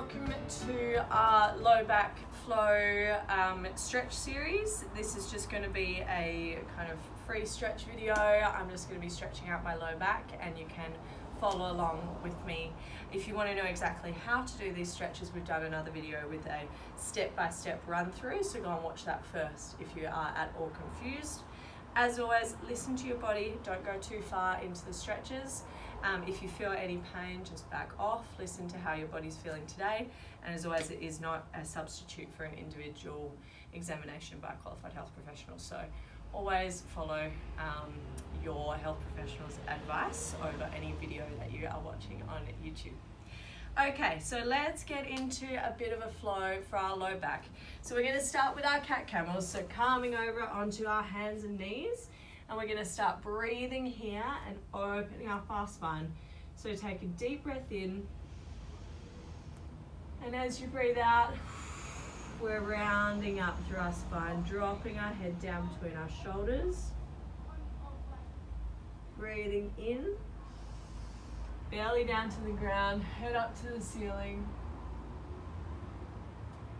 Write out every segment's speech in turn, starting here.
welcome to our low back flow stretch series. This is just going to be a kind of free stretch video. I'm just going to be stretching out my low back and you can follow along with me. If you want to know exactly how to do these stretches, we've done another video with a step-by-step run through, so go and watch that first if you are at all confused. As always, listen to your body, don't go too far into the stretches. If you feel any pain, just back off, listen to how your body's feeling today, and as always, it is not a substitute for an individual examination by a qualified health professional, so always follow your health professional's advice over any video that you are watching on YouTube. Okay, so let's get into a bit of a flow for our low back. So we're going to start with our cat camels, so calming over onto our hands and knees, and we're going to start breathing here and opening up our spine. So take a deep breath in, and as you breathe out, we're rounding up through our spine, dropping our head down between our shoulders. Breathing in, belly down to the ground, head up to the ceiling.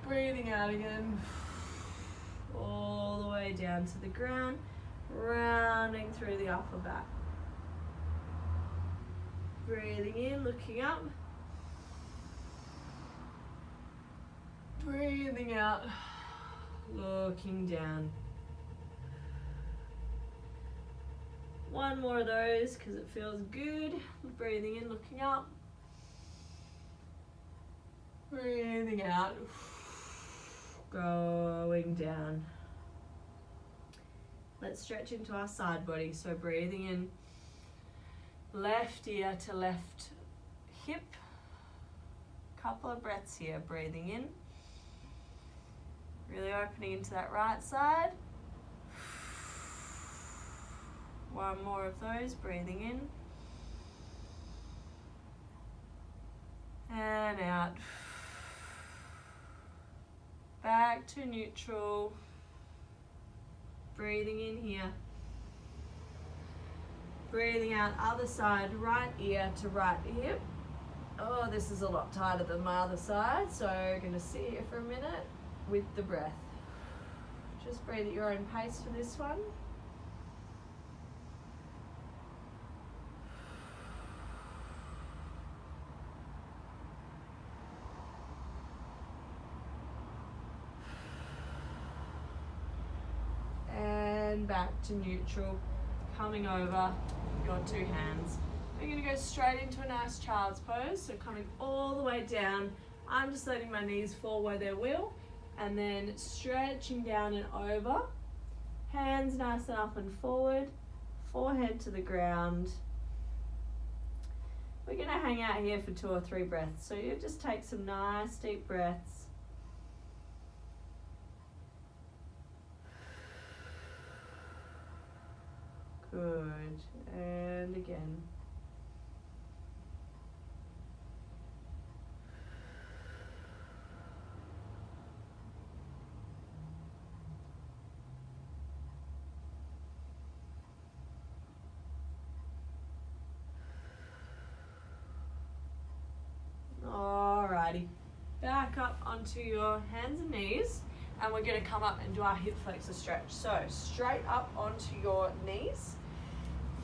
Breathing out again, all the way down to the ground, rounding through the upper back. Breathing in, looking up. Breathing out, looking down. One more of those because it feels good. Breathing in, looking up. Breathing out, going down. Let's stretch into our side body. So breathing in, left ear to left hip. Couple of breaths here, breathing in. Really opening into that right side. One more of those, breathing in. And out. Back to neutral. Breathing in here. Breathing out, other side, right ear to right hip. Oh, this is a lot tighter than my other side, so I'm going to sit here for a minute with the breath. Just breathe at your own pace for this one. And back to neutral, coming over your two hands. We're going to go straight into a nice child's pose, so coming all the way down. I'm just letting my knees fall where they will, and then stretching down and over. Hands nice and up and forward, forehead to the ground. We're going to hang out here for 2 or 3 breaths, so you just take some nice deep breaths. Good, and again. Alrighty, back up onto your hands and knees, and we're going to come up and do our hip flexor stretch. So straight up onto your knees.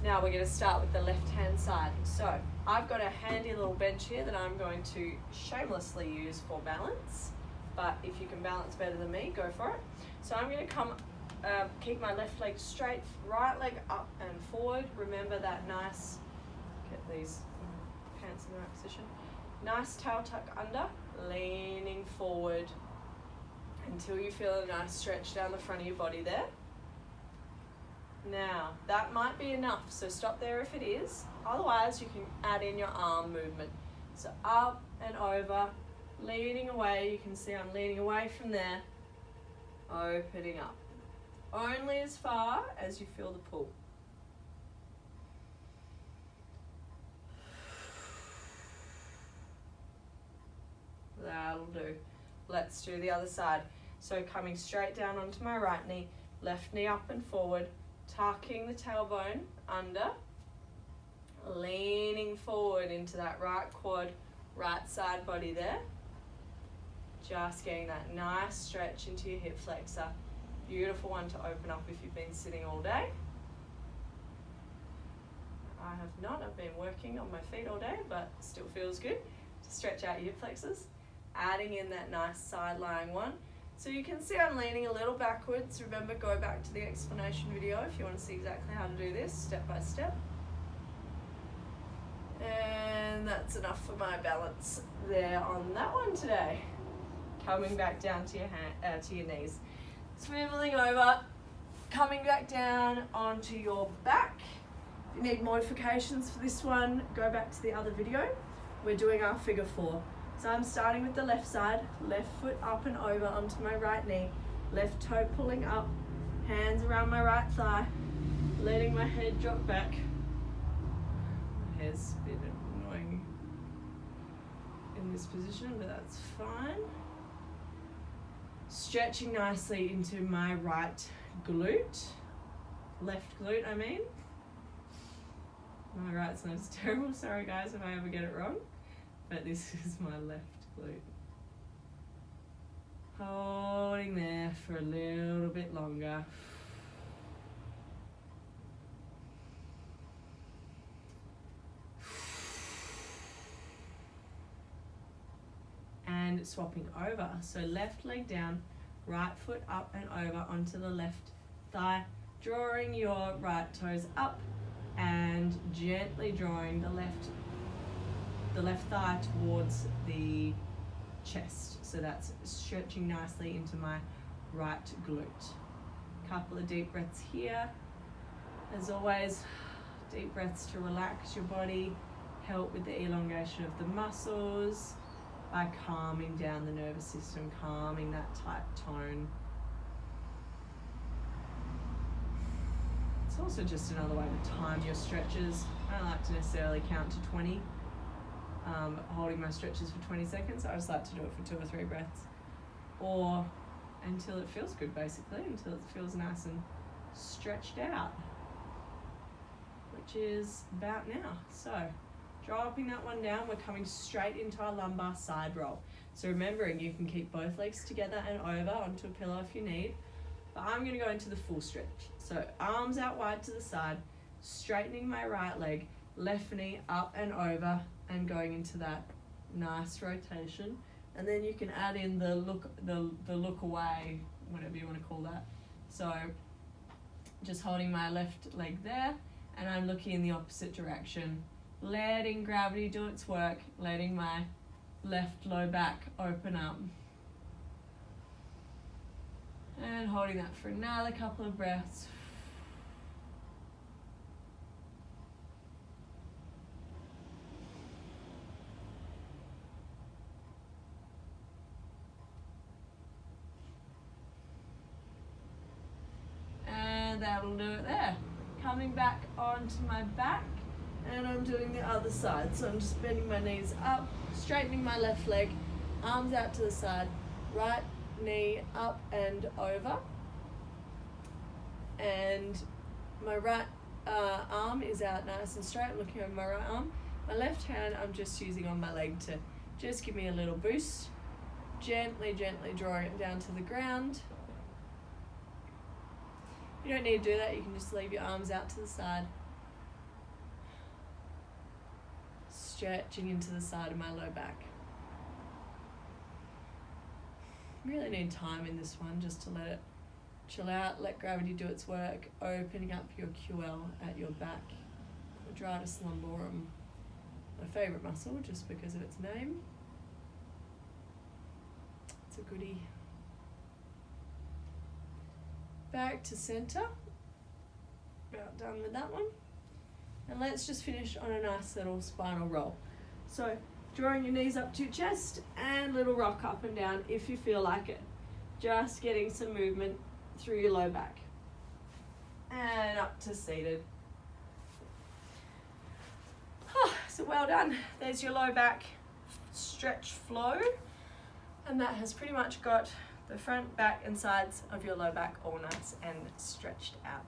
Now we're going to start with the left hand side. So I've got a handy little bench here that I'm going to shamelessly use for balance, but if you can balance better than me, go for it. So I'm going to come, keep my left leg straight, right leg up and forward. Remember that nice, get these pants in the right position. Nice tail tuck under, leaning forward until you feel a nice stretch down the front of your body there. Now, that might be enough, so stop there if it is. Otherwise, you can add in your arm movement. So up and over, leaning away. You can see I'm leaning away from there, opening up. Only as far as you feel the pull. That'll do. Let's do the other side. So coming straight down onto my right knee, left knee up and forward, tucking the tailbone under, leaning forward into that right quad, right side body there. Just getting that nice stretch into your hip flexor. Beautiful one to open up if you've been sitting all day. I have not, I've been working on my feet all day, but still feels good to stretch out your hip flexors. Adding in that nice side lying one. So you can see I'm leaning a little backwards. Remember, go back to the explanation video if you want to see exactly how to do this step by step. And that's enough for my balance there on that one today. Coming back down to your knees. Swiveling over, coming back down onto your back. If you need modifications for this one, go back to the other video. We're doing our figure 4. So I'm starting with the left side, left foot up and over onto my right knee, left toe pulling up, hands around my right thigh, letting my head drop back. My hair's a bit annoying in this position, but that's fine. Stretching nicely into my right glute, left glute I mean. My right side's terrible, sorry guys if I ever get it wrong, but this is my left glute. Holding there for a little bit longer. And swapping over. So left leg down, right foot up and over onto the left thigh, drawing your right toes up and gently drawing the left thigh towards the chest. So that's stretching nicely into my right glute. Couple of deep breaths here. As always, deep breaths to relax your body, help with the elongation of the muscles by calming down the nervous system, calming that tight tone. It's also just another way to time your stretches. I don't like to necessarily count to 20, holding my stretches for 20 seconds. I just like to do it for 2 or 3 breaths, or until it feels good, basically, until it feels nice and stretched out, which is about now. So dropping that one down, we're coming straight into our lumbar side roll. So remembering you can keep both legs together and over onto a pillow if you need, but I'm going to go into the full stretch. So arms out wide to the side, straightening my right leg, left knee up and over, and going into that nice rotation. And then you can add in the look away, whatever you want to call that. So just holding my left leg there, and I'm looking in the opposite direction, letting gravity do its work, letting my left low back open up. And holding that for another couple of breaths. And that'll do it there. Coming back onto my back, and I'm doing the other side. So I'm just bending my knees up, straightening my left leg, arms out to the side, right knee up and over, and my right arm is out nice and straight. I'm looking over my right arm. My left hand I'm just using on my leg to just give me a little boost. Gently drawing it down to the ground. You don't need to do that, you can just leave your arms out to the side. Stretching into the side of my low back. Really need time in this one just to let it chill out, let gravity do its work, opening up your QL at your back, quadratus lumborum, my favourite muscle just because of its name. It's a goodie. Back to centre, about done with that one. And let's just finish on a nice little spinal roll. So drawing your knees up to your chest and little rock up and down if you feel like it. Just getting some movement through your low back. And up to seated. So well done. There's your low back stretch flow. And that has pretty much got the front, back and sides of your low back all nice and stretched out.